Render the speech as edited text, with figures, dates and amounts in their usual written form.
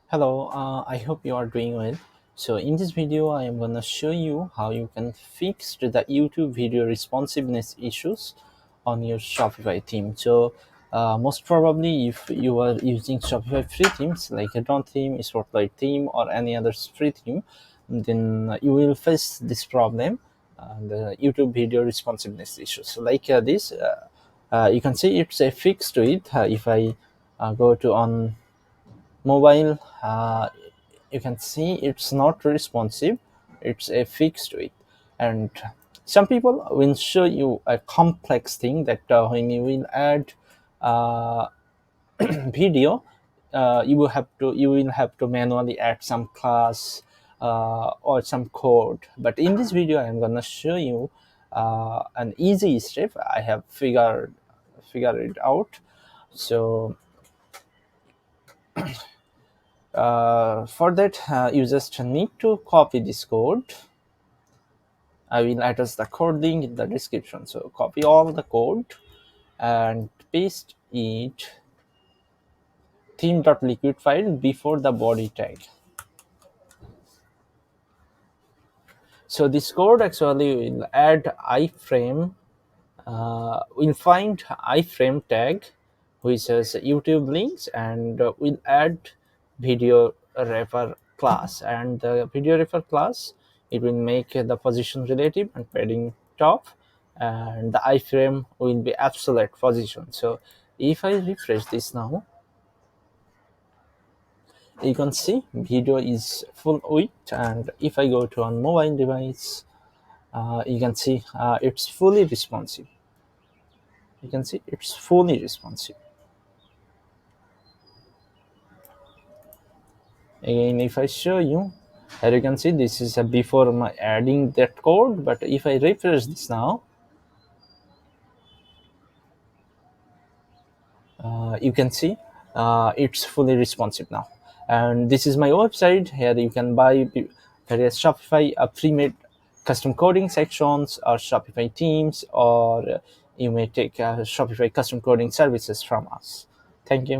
Hello, I hope you are doing well. So in this video, I am gonna show you how you can fix the YouTube video responsiveness issues on your Shopify theme. So most probably if you are using Shopify free themes like Add-on theme, Spotlight theme or any other free theme, then you will face this problem, the YouTube video responsiveness issues. So like this, you can see it's a fix to it. If I go to on mobile, you can see it's not responsive, it's a fix to it. And some people will show you a complex thing that when you will add uh, video, you will have to manually add some class or some code. But in this video I'm gonna show you an easy step I have figured it out. So for that, you just need to copy this code. I will attach the code link in the description. So copy all the code and paste it theme.liquid file before the body tag. So this code actually will add iframe. We'll find iframe tag which has YouTube links, and we'll add video refer class. And the video refer class, it will make the position relative and padding top, and the iframe will be absolute position. So if I refresh this now, you can see video is full width, and if I go to on mobile device, you can see it's fully responsive. You can see it's fully responsive. Again, if I show you, here you can see this is before my adding that code. But if I refresh this now, you can see it's fully responsive now. And this is my website. Here you can buy various Shopify pre-made custom coding sections or Shopify themes, or you may take Shopify custom coding services from us. Thank you.